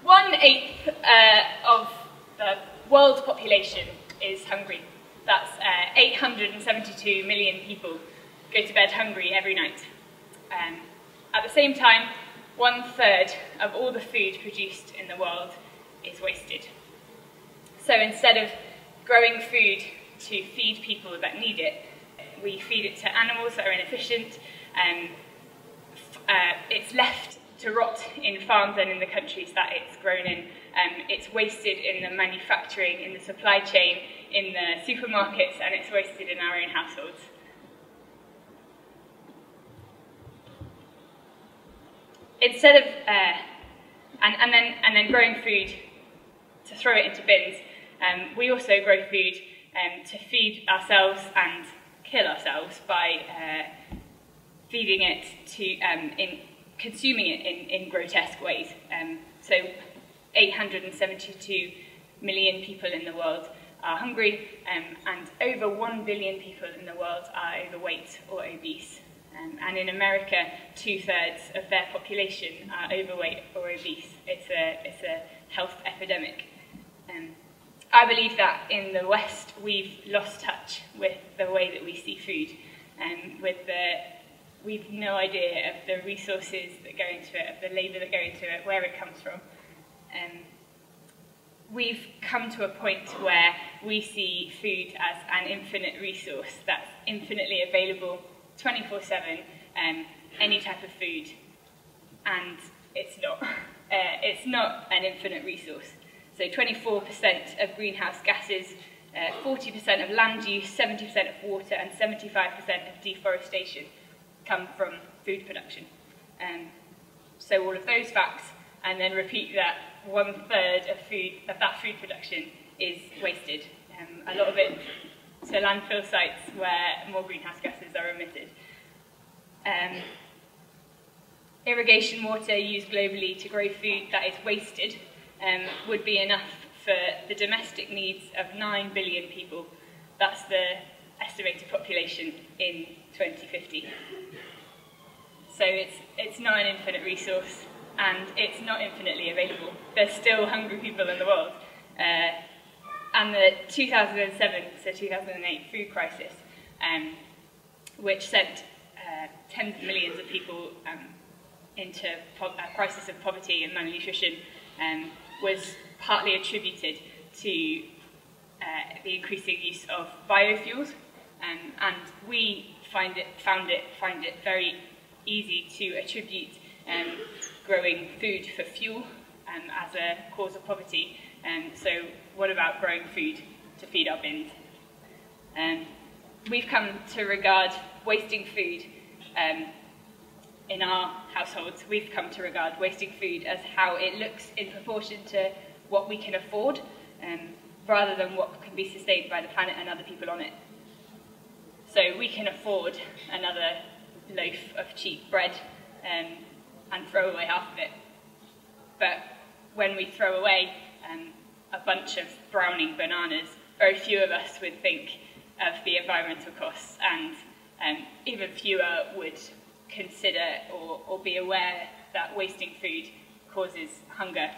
1/8 of the world population is hungry. That's 872 million people go to bed hungry every night. At the same time, 1/3 of all the food produced in the world is wasted. So instead of growing food to feed people that need it, we feed it to animals that are inefficient, and it's left to rot in farms and in the countries that it's grown in. It's wasted in the manufacturing, in the supply chain, in the supermarkets, and it's wasted in our own households. Instead of and then growing food to throw it into bins, we also grow food to feed ourselves and kill ourselves by feeding it to consuming it in grotesque ways. So 872 million people in the world are hungry, and over 1 billion people in the world are overweight or obese. And in America, 2/3 of their population are overweight or obese. It's a health epidemic. I believe that in the West, we've lost touch with the way that we see food, and we've no idea of the resources that go into it, of the labour that go into it, where it comes from. We've come to a point where we see food as an infinite resource that's infinitely available 24/7, any type of food, and it's not. It's not an infinite resource. So 24% of greenhouse gases, 40% of land use, 70% of water, and 75% of deforestation come from food production. So all of those facts, and then repeat that 1/3 of that food production is wasted. A lot of it to landfill sites where more greenhouse gases are emitted. Irrigation water used globally to grow food that is wasted would be enough for the domestic needs of 9 billion people. That's the estimated population in 2050. So it's not an infinite resource, and it's not infinitely available. There's still hungry people in the world. And the 2007 to 2008 food crisis, which sent tens of millions of people into a crisis of poverty and malnutrition, was partly attributed to the increasing use of biofuels, and we find it very easy to attribute growing food for fuel as a cause of poverty. So what about growing food to feed our bins? We've come to regard wasting food in our households. We've come to regard wasting food as how it looks in proportion to what we can afford, rather than what can be sustained by the planet and other people on it. So we can afford another loaf of cheap bread and throw away half of it. But when we throw away a bunch of browning bananas, very few of us would think of the environmental costs, and even fewer would consider or be aware that wasting food causes hunger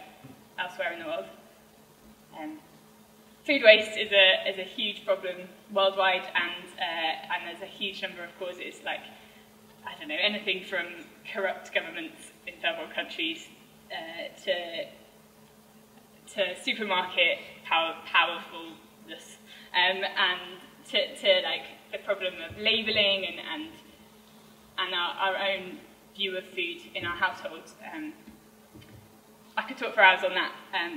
elsewhere in the world. Food waste is a huge problem worldwide, and there's a huge number of causes, like, I don't know, anything from corrupt governments in several countries to supermarket powerfulness, and to like the problem of labelling and our own view of food in our households. I could talk for hours on that,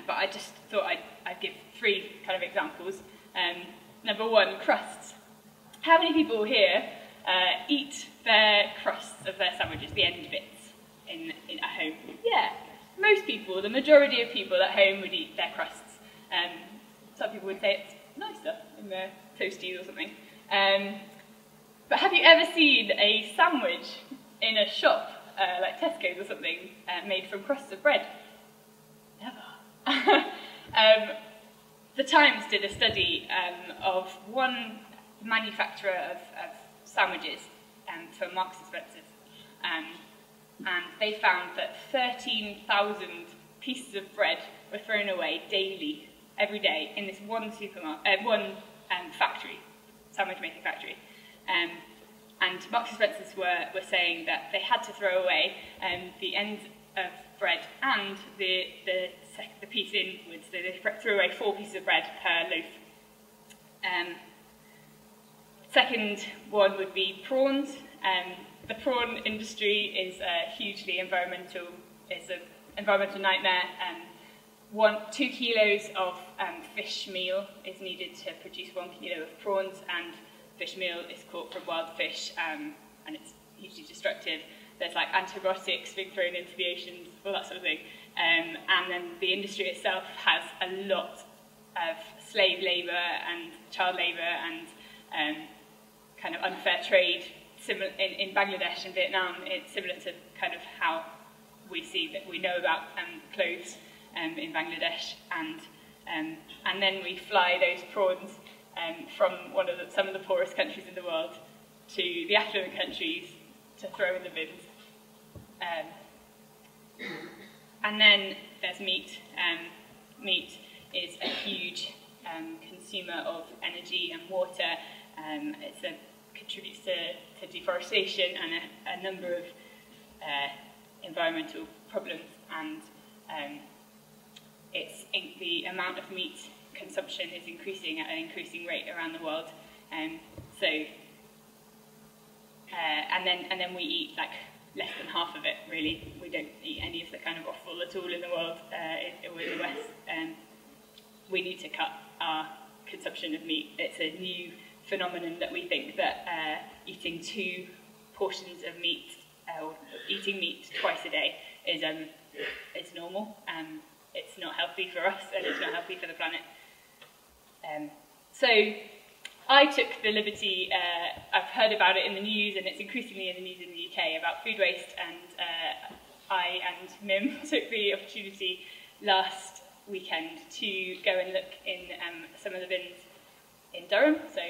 but I just thought I'd give 3 kind of examples. Number 1, crusts. How many people here eat their crusts of their sandwiches, the end bits, at home? Yeah, most people, the majority of people at home would eat their crusts. Some people would say it's nicer in their toasties or something. But have you ever seen a sandwich in a shop, like Tesco's or something, made from crusts of bread? Never. The Times did a study of one manufacturer of sandwiches for Marks and Spencer's, and they found that 13,000 pieces of bread were thrown away daily, every day, in this one factory, sandwich making factory. And Marks and Spencer's were saying that they had to throw away the ends of bread and the piece inwards, so they threw away 4 pieces of bread per loaf. Second one would be prawns. The prawn industry is hugely environmental. It's an environmental nightmare. 2 kilos of fish meal is needed to produce 1 kilo of prawns, and fish meal is caught from wild fish, and it's hugely destructive. There's like antibiotics being thrown into the oceans, all that sort of thing. And then the industry itself has a lot of slave labour and child labour and kind of unfair trade. Similar in Bangladesh and Vietnam, it's similar to kind of how we see that we know about clothes in Bangladesh, and then we fly those prawns from some of the poorest countries in the world to the affluent countries to throw in the bins. And then there's meat. Meat is a huge consumer of energy and water. It contributes to deforestation and a number of environmental problems, and the amount of meat consumption is increasing at an increasing rate around the world. And then we eat like less than half of it, really. We don't eat any of the kind of offal at all in the world, or in the West. We need to cut our consumption of meat. It's a new phenomenon that we think that eating 2 portions of meat, or eating meat twice a day is normal. It's not healthy for us, and it's not healthy for the planet. So I took the liberty, I've heard about it in the news, and it's increasingly in the news in the UK, about food waste, and I and Mim took the opportunity last weekend to go and look in some of the bins in Durham, so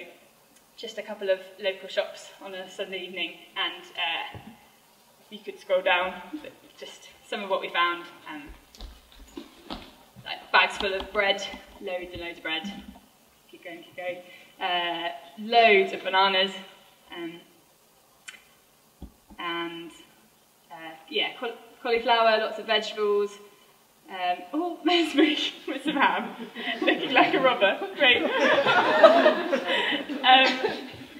just a couple of local shops on a Sunday evening, and if you could scroll down, just some of what we found. Like bags full of bread, loads and loads of bread. Keep going, keep going. Loads of bananas, and yeah, cauliflower, lots of vegetables. Oh, there's me with some ham, looking like a robber. Great.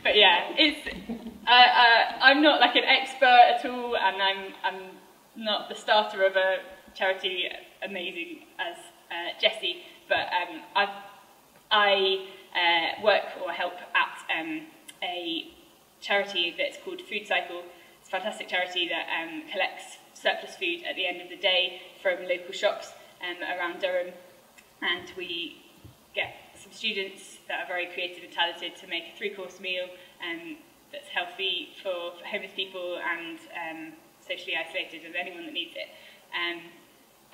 But yeah, I'm not like an expert at all, and I'm not the starter of a charity amazing as Jessie, but I work or help at a charity that's called Food Cycle. It's a fantastic charity that collects surplus food at the end of the day from local shops around Durham, and we get some students that are very creative and talented to make a 3-course meal that's healthy for homeless people and socially isolated, and anyone that needs it.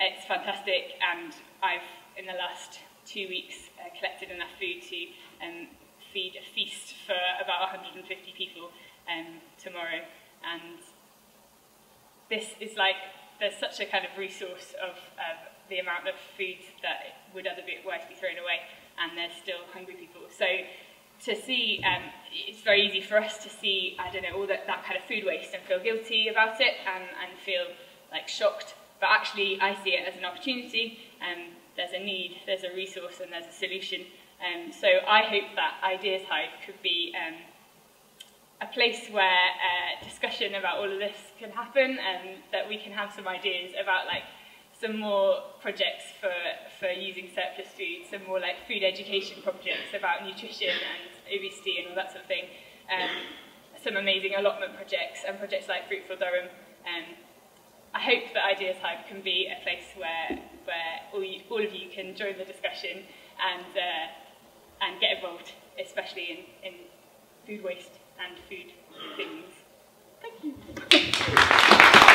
It's fantastic, and I've, in the last 2 weeks, collected enough food to feed a feast for about 150 people tomorrow. And this is like, there's such a kind of resource of the amount of food that would otherwise be thrown away, and there's still hungry people. So to see, it's very easy for us to see, I don't know, all that kind of food waste and feel guilty about it and feel like shocked. But actually, I see it as an opportunity. There's a need, there's a resource, and there's a solution. So I hope that Ideas Hive could be a place where discussion about all of this can happen, and that we can have some ideas about like some more projects for using surplus food, some more like food education projects about nutrition and obesity and all that sort of thing. Some amazing allotment projects and projects like Fruitful Durham. I hope that Ideas Hive can be a place where all of you can join the discussion and get involved, especially in food waste and food things. Thank you.